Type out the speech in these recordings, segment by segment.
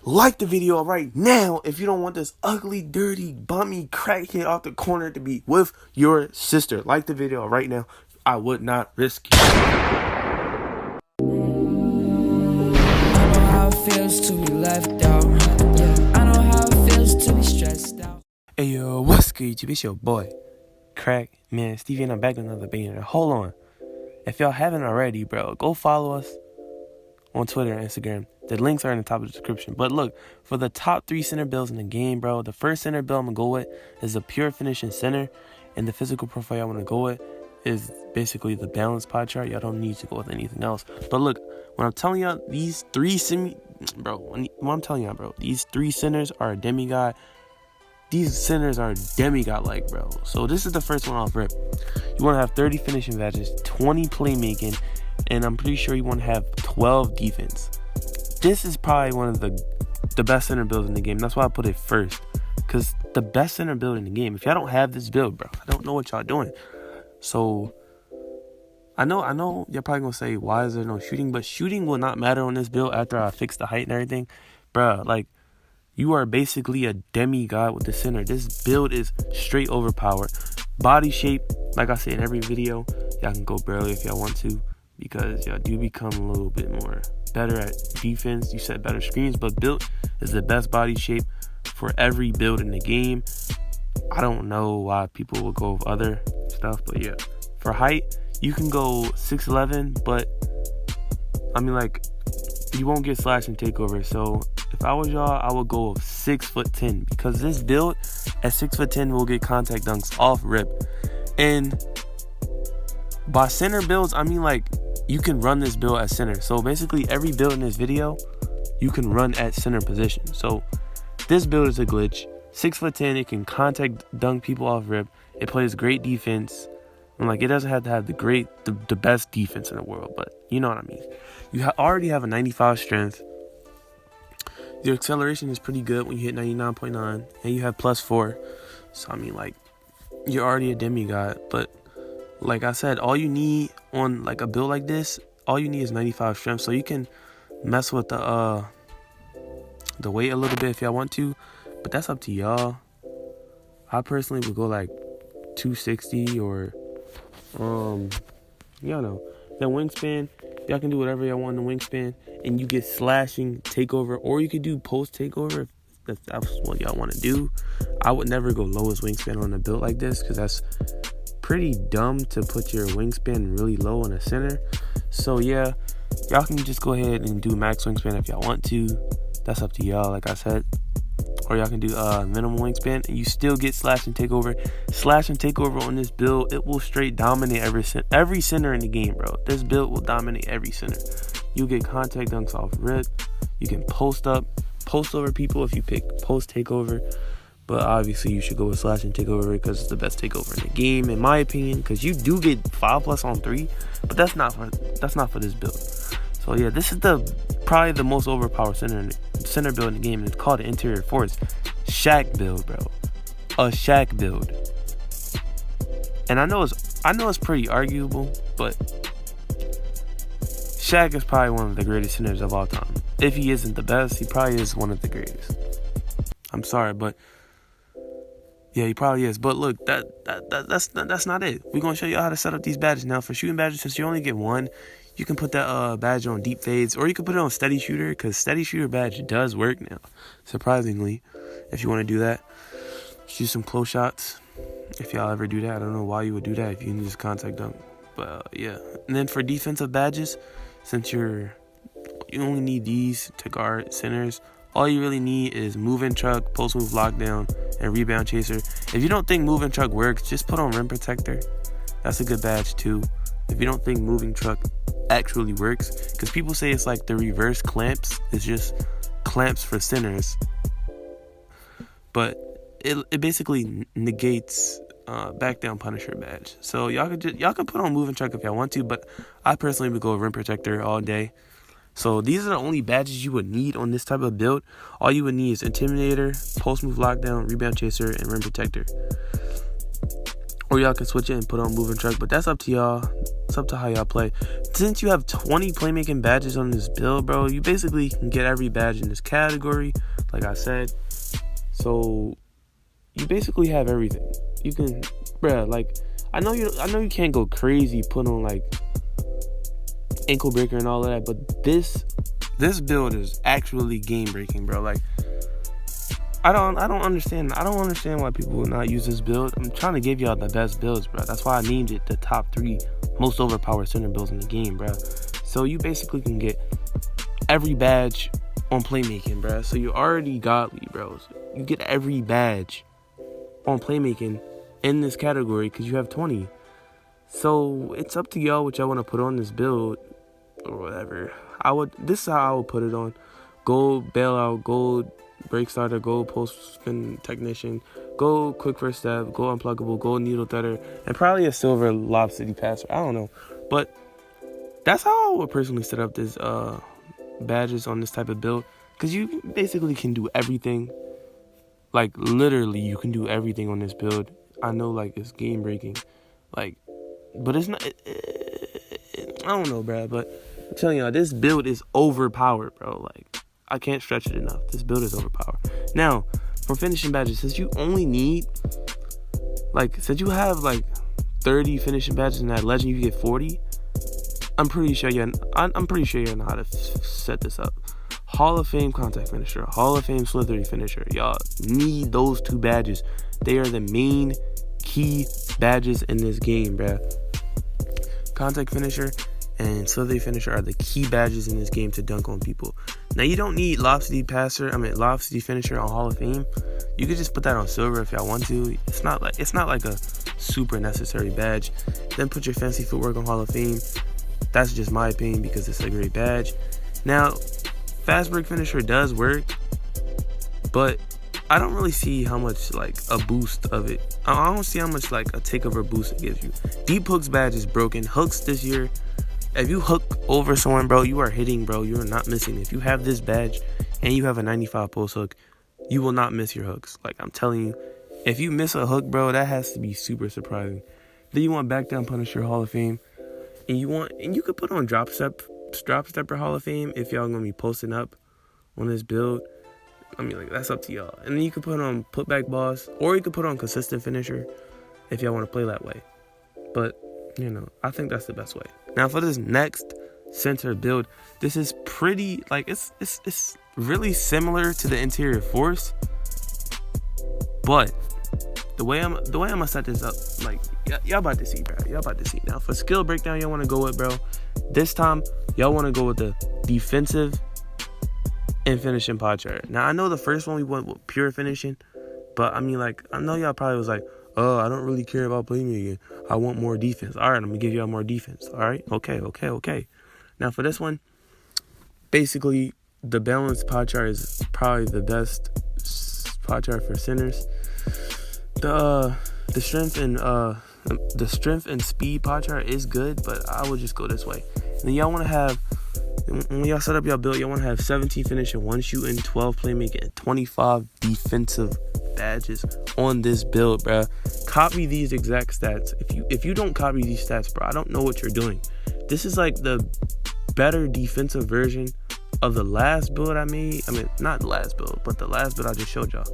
like the video right now if you don't want this ugly, dirty, bummy crackhead off the corner to be with your sister. Like the video right now. I would not risk it. I know how it feels to be left out. Yeah, I know how it feels to be stressed out. Hey yo, what's good YouTube? It's your boy, Crack Man Stevie, and I'm back with another banger. Hold on. If y'all haven't already, bro, go follow us on Twitter and Instagram. The links are in the top of the description. But look, for the top 3 center builds in the game, bro, the first center build I'm going to go with is a pure finishing center. And the physical profile I want to go with is basically the balanced pie chart. Y'all don't need to go with anything else. But look, when I'm telling y'all these 3 these 3 centers are a demigod. These centers are demigod-like, bro. So this is the first one off rip. You want to have 30 finishing badges, 20 playmaking, and I'm pretty sure you want to have 12 defense. This is probably one of the best center builds in the game. That's why I put it first, because the best center build in the game. If y'all don't have this build, bro, I don't know what y'all doing. So I know you're probably gonna say, why is there no shooting? But shooting will not matter on this build after I fix the height and everything, bro. Like, you are basically a demigod with the center. This build is straight overpowered. Body shape, like I say in every video, y'all can go barely if y'all want to, because y'all do become a little bit more better at defense. You set better screens, but build is the best body shape for every build in the game. I don't know why people will go with other stuff, but yeah. For height, you can go 6'11", but I mean, like, you won't get slash and takeover. So if I was y'all, I would go 6'10", because this build at 6'10" will get contact dunks off rip. And by center builds, I mean, like, you can run this build at center. So basically every build in this video, you can run at center position. So this build is a glitch. 6'10", it can contact dunk people off rip. It plays great defense. And like, it doesn't have to have the best defense in the world, but you know what I mean. You already have a 95 strength. Your acceleration is pretty good when you hit 99.9, and you have +4. So I mean, like, you're already a demigod. But like I said, all you need on like a build like this, all you need is 95 strength. So you can mess with the weight a little bit if y'all want to, but that's up to y'all. I personally would go like 260 or y'all know. The wingspan, y'all can do whatever y'all want in the wingspan, and you get slashing takeover, or you could do post takeover if that's what y'all want to do. I would never go lowest wingspan on a build like this, because that's pretty dumb to put your wingspan really low on a center. So yeah, y'all can just go ahead and do max wingspan if y'all want to. That's up to y'all, like I said. Or y'all can do minimum wingspan, and you still get slash and takeover. Slash and takeover on this build, it will straight dominate every center in the game, bro. This build will dominate every center. You'll get contact dunks off rip. You can post over people if you pick post takeover. But obviously you should go with slash and takeover, because it's the best takeover in the game, in my opinion. Because you do get 5+ on 3, but that's not for this build. So yeah, this is probably the most overpowered center build in the game, and it's called the Interior Force Shaq build, bro. A Shaq build. And I know it's pretty arguable, but Shaq is probably one of the greatest centers of all time. If he isn't the best, he probably is one of the greatest. I'm sorry, but yeah, he probably is. But look, that's not it. We're gonna show you how to set up these badges. Now, for shooting badges, since you only get one, you can put that badge on deep fades, or you can put it on steady shooter, because steady shooter badge does work now, surprisingly. If you want to do that, shoot some close shots. If y'all ever do that, I don't know why you would do that if you can just contact dunk. But yeah. And then for defensive badges, since you only need these to guard centers, all you really need is moving truck, post move lockdown, and rebound chaser. If you don't think moving truck works, just put on rim protector. That's a good badge too. If you don't think moving truck actually works, because people say it's like the reverse clamps. It's just clamps for centers, but it basically negates back down punisher badge. So y'all can put on moving truck if y'all want to, but I personally would go rim protector all day. So these are the only badges you would need on this type of build. All you would need is intimidator, post move lockdown, rebound chaser, and rim protector. or y'all can switch it and put on moving truck, but that's up to y'all. It's up to how y'all play. Since you have 20 playmaking badges on this build, bro, you basically can get every badge in this category, like I said. So you basically have everything. You can, bruh, like, I know you can't go crazy put on like ankle breaker and all of that, but this build is actually game breaking, bro. Like, I don't understand why people will not use this build. I'm trying to give y'all the best builds, bro. That's why I named it the top 3 most overpowered center builds in the game, bro. So you basically can get every badge on playmaking, bro. So you're already godly, bros. You get every badge on playmaking in this category because you have 20. So it's up to y'all what y'all want to put on this build or whatever. This is how I would put it on: gold bailout, gold break starter, gold post spin technician, gold quick first step, gold unpluggable, gold needle threader, and probably a silver lob city passer. I don't know, but that's how I would personally set up this badges on this type of build, because you basically can do everything. Like, literally you can do everything on this build. I know, like, it's game breaking, like, but it's not. I don't know, bro, but I'm telling y'all, this build is overpowered, bro. Like, I can't stretch it enough. This build is overpowered. Now, for finishing badges, since you only need, like, since you have like 30 finishing badges in that legend, you get 40. I'm pretty sure you know how to set this up. Hall of Fame contact finisher, Hall of Fame slithery finisher. Y'all need those 2 badges. They are the main key badges in this game, bruh. Contact finisher and slithery finisher are the key badges in this game to dunk on people. Now, you don't need lob city finisher on Hall of Fame. You could just put that on silver if y'all want to. It's not like a super necessary badge. Then put your fancy footwork on Hall of Fame. That's just my opinion because it's a great badge. Now, fast break finisher does work, but I don't really see how much like a boost of it. I don't see how much like a takeover boost it gives you. Deep hooks badge is broken. Hooks this year, if you hook over someone, bro, you are hitting, bro. You are not missing. If you have this badge and you have a 95 post hook, you will not miss your hooks. Like, I'm telling you, if you miss a hook, bro, that has to be super surprising. Then you want back down Punisher Hall of Fame, and you could put on drop stepper Hall of Fame if y'all gonna be posting up on this build. I mean, like, that's up to y'all. And then you could put on putback boss, or you could put on consistent finisher if y'all want to play that way. But, you know, I think that's the best way. Now, for this next center build, this is pretty, like, it's really similar to the interior force, but the way I'm gonna set this up, like, y'all about to see, bro. Y'all about to see. Now, for skill breakdown, y'all want to go with, bro, this time y'all want to go with the defensive and finishing pod chart. Now, I know the first one we went with pure finishing, but I mean, like, I know y'all probably was like, oh, I don't really care about playmaking. I want more defense. All right, I'm gonna give y'all more defense. All right, okay. Now, for this one, basically, the balanced pod chart is probably the best pod chart for centers. The strength and speed pod chart is good, but I would just go this way. And then y'all want to have, when y'all set up y'all build, y'all want to have 17 finishing, 1 shooting, 12 playmaking, and 25 defensive badges on this build, bro. Copy these exact stats. If you don't copy these stats, bro, I don't know what you're doing. This is like the better defensive version of the last build I made. I mean, not the last build, but the last build I just showed y'all.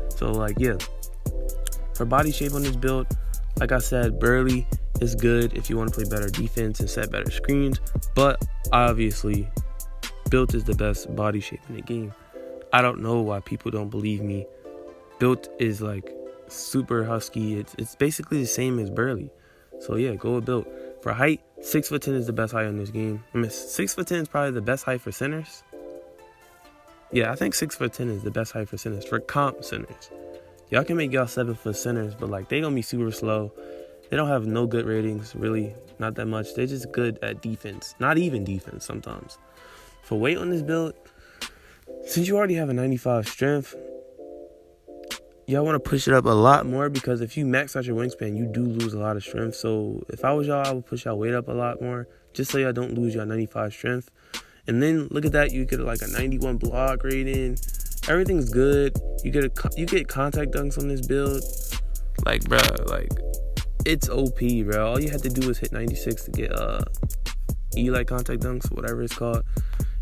So, like, yeah. For body shape on this build, like I said, Burley is good if you want to play better defense and set better screens, but obviously Built is the best body shape in the game. I don't know why people don't believe me. Built is like super husky. It's basically the same as Burley. So yeah, go with Built. For height, 6'10" is the best height in this game. I mean, 6'10" is probably the best height for centers. Yeah, I think 6'10" is the best height for centers. For comp centers, y'all can make y'all 7-foot centers, but like they gonna be super slow. They don't have no good ratings, really, not that much. They're just good at defense, not even defense sometimes. For weight on this build, since you already have a 95 strength, y'all want to push it up a lot more, because if you max out your wingspan, you do lose a lot of strength. So if I was y'all, I would push y'all weight up a lot more, just so y'all don't lose your 95 strength. And then look at that, you get like a 91 block rating. Everything's good. You get contact dunks on this build. Like, bruh, like it's OP, bro. All you had to do was hit 96 to get Eli contact dunks, whatever it's called.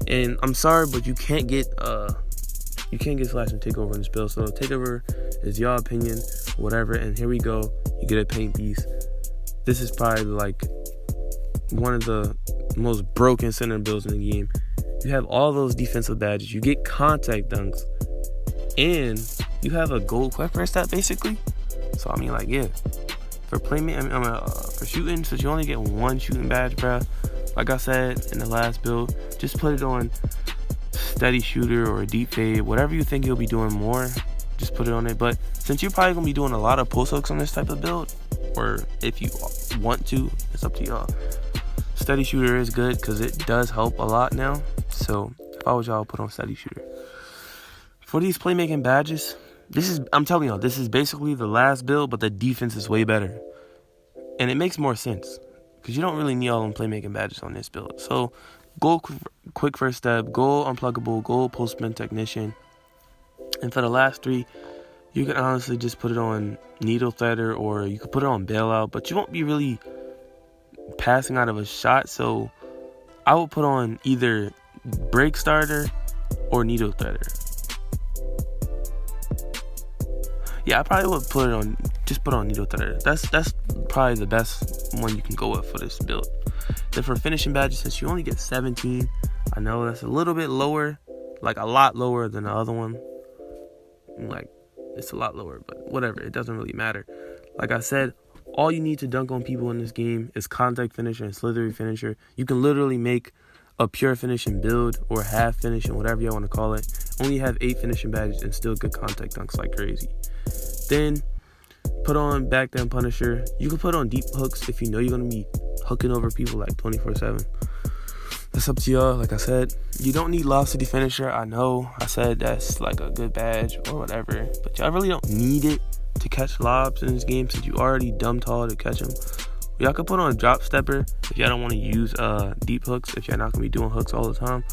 And I'm sorry, but you can't get slash and takeover in this build. So takeover is your opinion, whatever. And here we go. You get a paint piece. This is probably like one of the most broken center builds in the game. You have all those defensive badges. You get contact dunks, and you have a gold quick first stat basically. So I mean, like, yeah, for playmaking, for shooting, since you only get one shooting badge, bruh. Like I said in the last build, just put it on steady shooter or deep fade, whatever you think you'll be doing more, just put it on it. But since you're probably gonna be doing a lot of post hooks on this type of build, or if you want to, it's up to y'all. Steady shooter is good because it does help a lot now. So if I was y'all, put on steady shooter. For these playmaking badges, I'm telling y'all, this is basically the last build, but the defense is way better, and it makes more sense because you don't really need all them playmaking badges on this build. So goal quick first step, goal unpluggable, goal post spin technician. And for the last three, you can honestly just put it on needle threader, or you could put it on bailout, but you won't be really passing out of a shot. So I would put on either break starter or needle threader. Yeah, I probably would put on needle threader. That's probably the best one you can go with for this build. Then for finishing badges, since you only get 17, I know that's a little bit lower, like a lot lower than the other one. Like, it's a lot lower, but whatever, it doesn't really matter. Like I said, all you need to dunk on people in this game is contact finisher and slithery finisher. You can literally make a pure finishing build or half finishing, whatever y'all want to call it. Only have 8 finishing badges and still good contact dunks like crazy. Then put on back down punisher. You can put on deep hooks if you know you're going to be hooking over people like 24/7. That's up to y'all. Like I said, you don't need Lob City finisher. I know I said that's like a good badge or whatever, but y'all really don't need it to catch lobs in this game since you already dumb tall to catch them. Y'all can put on a drop stepper if y'all don't want to use deep hooks, if y'all not gonna be doing hooks all the time.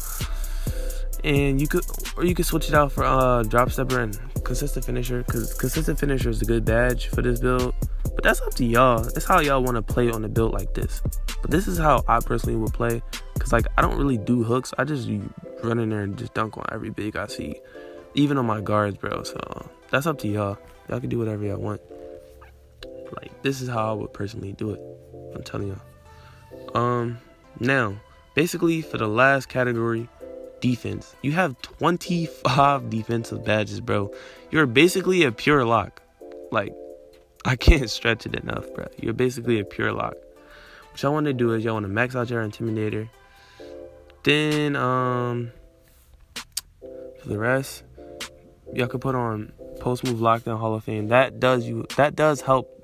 And you could switch it out for drop stepper and consistent finisher, because consistent finisher is a good badge for this build. But that's up to y'all. It's how y'all want to play on a build like this. But this is how I personally would play, because like I don't really do hooks. I just run in there and just dunk on every big I see, even on my guards, bro. So that's up to y'all. Y'all can do whatever y'all want. Like, this is how I would personally do it. I'm telling y'all. Now, basically for the last category, defense. You have 25 defensive badges, bro. You're basically a pure lock. Like, I can't stretch it enough, bro. You're basically a pure lock. What y'all want to do is y'all want to max out your intimidator. Then, for the rest, y'all can put on post move lockdown Hall of Fame. That does help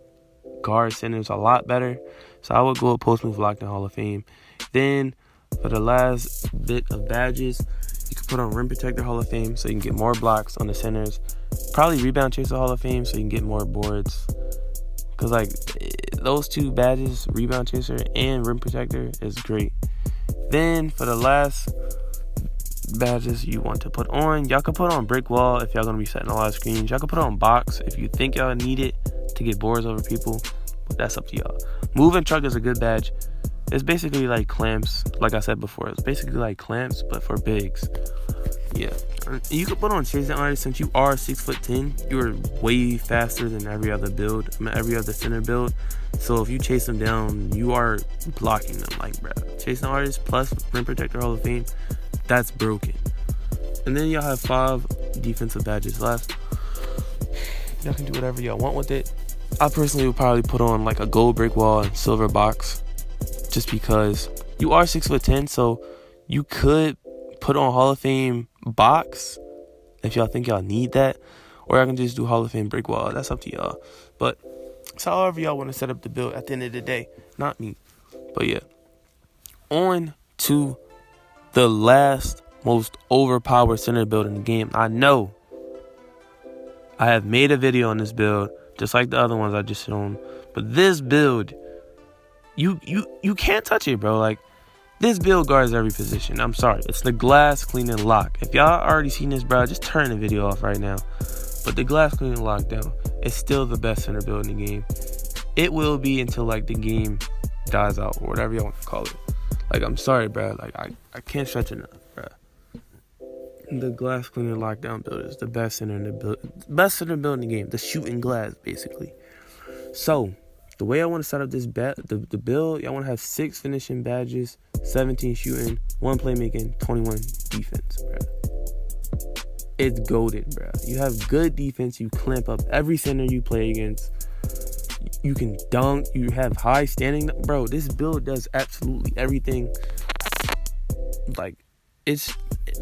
guard centers a lot better. So I would go with post move lockdown Hall of Fame. Then for the last bit of badges, you can put on rim protector Hall of Fame so you can get more blocks on the centers. Probably rebound chaser Hall of Fame so you can get more boards. Cause like those two badges, rebound chaser and rim protector, is great. Then for the last badges you want to put on, y'all can put on brick wall if y'all gonna be setting a lot of screens. Y'all can put on box if you think y'all need it to get boards over people, but that's up to y'all. Move and truck is a good badge. It's basically like clamps. Like I said before, it's basically like clamps but for bigs. Yeah, you can put on chasing artist. Since you are 6'10", you're way faster than every other center build. So if you chase them down, you are blocking them. Like, bro, chasing artist plus rim protector Hall of Fame, that's broken. And then y'all have 5 defensive badges left. Y'all can do whatever y'all want with it. I personally would probably put on like a gold brick wall and silver box, just because you are 6'10", so you could put on Hall of Fame box if y'all think y'all need that, or I can just do Hall of Fame brick wall. That's up to y'all. But it's however y'all want to set up the build at the end of the day, not me. But yeah, on to the last most overpowered center build in the game. I know I have made a video on this build just like the other ones I just shown, but this build, you can't touch it, bro. Like, this build guards every position. I'm sorry, it's the glass cleaning lock. If y'all already seen this, bro, just turn the video off right now. But the glass cleaning lockdown is still the best center build in the game. it will be until like the game dies out or whatever y'all want to call it. Like, I'm sorry, bro. Like, I can't stretch enough, bro. The glass cleaner lockdown build is the best center in the build in the game. The shooting glass, basically. So, the way I want to set up this the build, y'all want to have 6 finishing badges, 17 shooting, 1 playmaking, 21 defense, bro. It's goated, bro. You have good defense. You clamp up every center you play against. You can dunk. You have high standing. Bro, this build does absolutely everything. Like,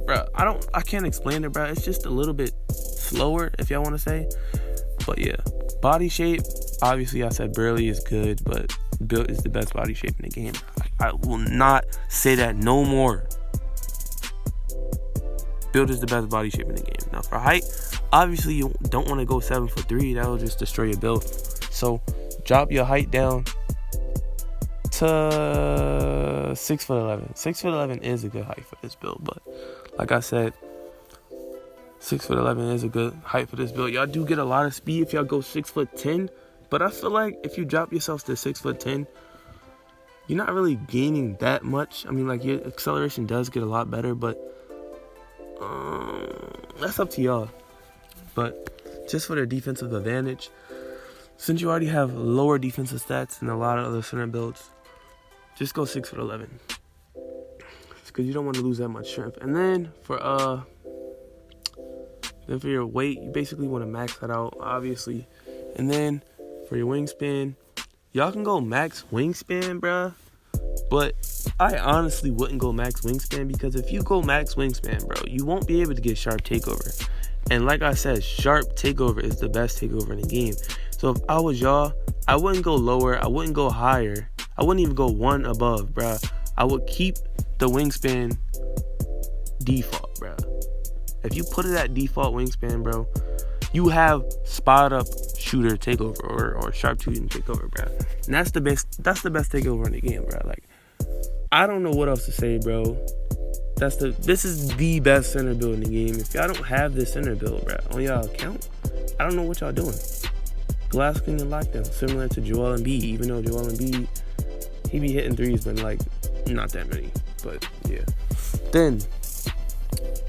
bro, I can't explain it, bro. It's just a little bit slower, if y'all want to say. But yeah, body shape, obviously I said Burley is good, but build is the best body shape in the game. I will not say that no more. Build is the best body shape in the game. Now for height, obviously you don't want to go 7'3". That will just destroy your build. So drop your height down to 6'11". 6'11" is a good height for this build, but like I said, 6'11" is a good height for this build. Y'all do get a lot of speed if y'all go 6'10", but I feel like if you drop yourself to 6'10", you're not really gaining that much. I mean, like, your acceleration does get a lot better, but that's up to y'all. But just for the defensive advantage, since you already have lower defensive stats than a lot of other center builds, just go 6'11", because you don't want to lose that much strength. And then for your weight, you basically want to max that out, obviously. And then for your wingspan, y'all can go max wingspan, bruh. But I honestly wouldn't go max wingspan, because if you go max wingspan, bro, you won't be able to get sharp takeover. And like I said, sharp takeover is the best takeover in the game. So if I was y'all, I wouldn't go lower. I wouldn't go higher. I wouldn't even go 1 above, bruh. I would keep the wingspan default, bruh. If you put it at default wingspan, bro, you have spot up shooter takeover or sharp shooting takeover, bro. And that's the best takeover in the game, bro. Like, I don't know what else to say, bro. This is the best center build in the game. If y'all don't have this center build, bro, on y'all account, I don't know what y'all doing. Glass cleaning lockdown, similar to Joel Embiid, even though Joel Embiid, he be hitting threes, but like not that many. But yeah. Then,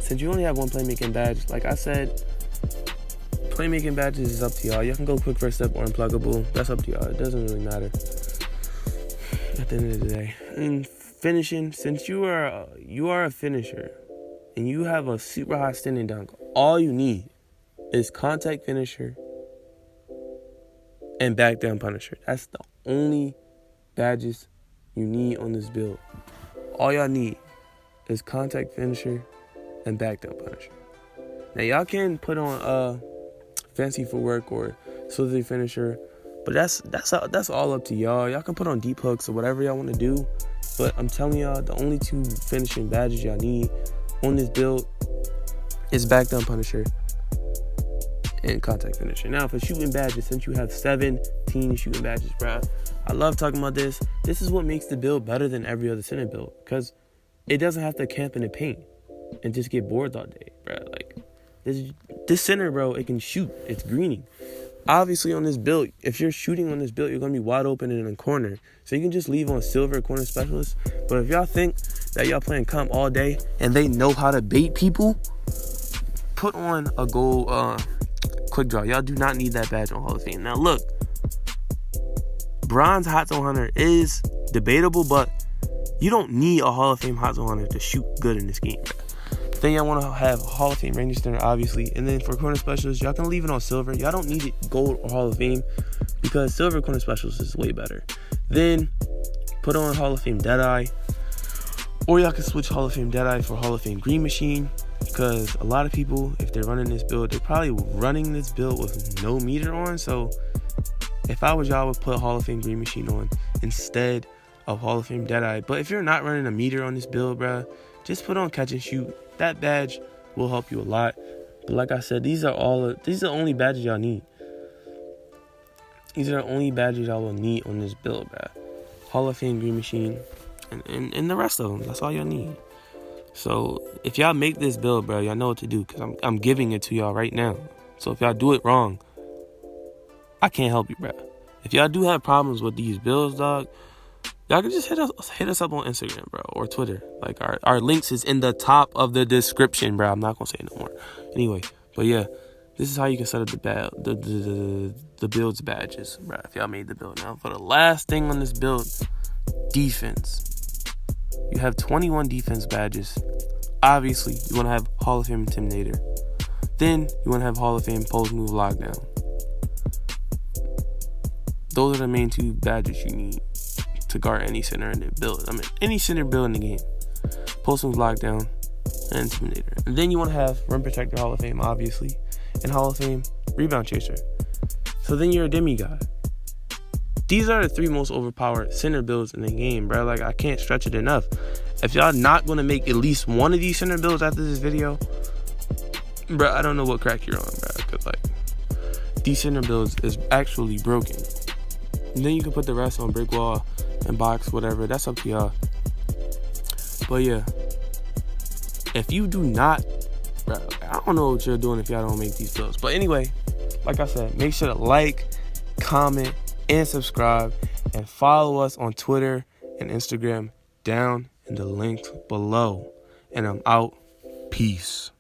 since you only have 1 playmaking badge, like I said, playmaking badges is up to y'all. Y'all can go quick first step or unpluggable. That's up to y'all. It doesn't really matter at the end of the day. And finishing, since you are a finisher and you have a super high standing dunk, all you need is contact finisher and back down punisher. That's the only badges you need on this build. All y'all need is contact finisher and back down punisher. Now y'all can put on fancy footwork or slithery finisher, but that's all up to y'all. Y'all can put on deep hooks or whatever y'all want to do, but I'm telling y'all, the only 2 finishing badges y'all need on this build is back down punisher and contact finisher. Now for shooting badges, since you have 17 shooting badges, bro, I love talking about this. This is what makes the build better than every other center build, because it doesn't have to camp in the paint and just get bored all day, bro. Like, this center, bro, it can shoot. It's greening. Obviously, on this build, if you're shooting on this build, you're going to be wide open in a corner. So you can just leave on silver corner specialist. But if y'all think that y'all playing comp all day and they know how to bait people, put on a gold quick draw. Y'all do not need that badge on Hall of Fame. Now, look, bronze hot zone hunter is debatable, but you don't need a Hall of Fame hot zone hunter to shoot good in this game. Then y'all want to have Hall of Fame range center, obviously. And then for corner specialists, y'all can leave it on silver. Y'all don't need it gold or Hall of Fame, because silver corner specialist is way better. Then put on Hall of Fame Deadeye, or y'all can switch Hall of Fame Deadeye for Hall of Fame Green Machine, because a lot of people, if they're running this build, they're probably running this build with no meter on. So if I was y'all, I would put Hall of Fame Green Machine on instead of Hall of Fame Deadeye. But if you're not running a meter on this build, bruh, just put on Catch and Shoot. That badge will help you a lot. But like I said, these are the only badges y'all need. These are the only badges y'all will need on this build, bruh. Hall of Fame Green Machine and the rest of them. That's all y'all need. So if y'all make this build, bro, y'all know what to do, because I'm giving it to y'all right now. So if y'all do it wrong, I can't help you, bro. If y'all do have problems with these builds, dog, y'all can just hit us up on Instagram, bro, or Twitter. Like, our links is in the top of the description, bro. I'm not gonna say it no more. Anyway, but yeah, this is how you can set up the build's badges, bro. If y'all made the build. Now, for the last thing on this build, defense. You have 21 defense badges. Obviously, you want to have Hall of Fame Intimidator. Then you want to have Hall of Fame Post Move Lockdown. Those are the main 2 badges you need to guard any center in the build. I mean, any center build in the game. Post Move Lockdown and Intimidator. And then you want to have Rim Protector Hall of Fame, obviously, and Hall of Fame Rebound Chaser. So then you're a demigod. These are the 3 most overpowered center builds in the game, bro. Like, I can't stretch it enough. If y'all not going to make at least one of these center builds after this video, bro, I don't know what crack you're on, bro. Because, like, these center builds is actually broken. And then you can put the rest on brick wall and box, whatever. That's up to y'all. But, yeah. If you do not, bro, I don't know what you're doing if y'all don't make these builds. But anyway, like I said, make sure to like, comment, and subscribe, and follow us on Twitter and Instagram down in the links below. And I'm out. Peace.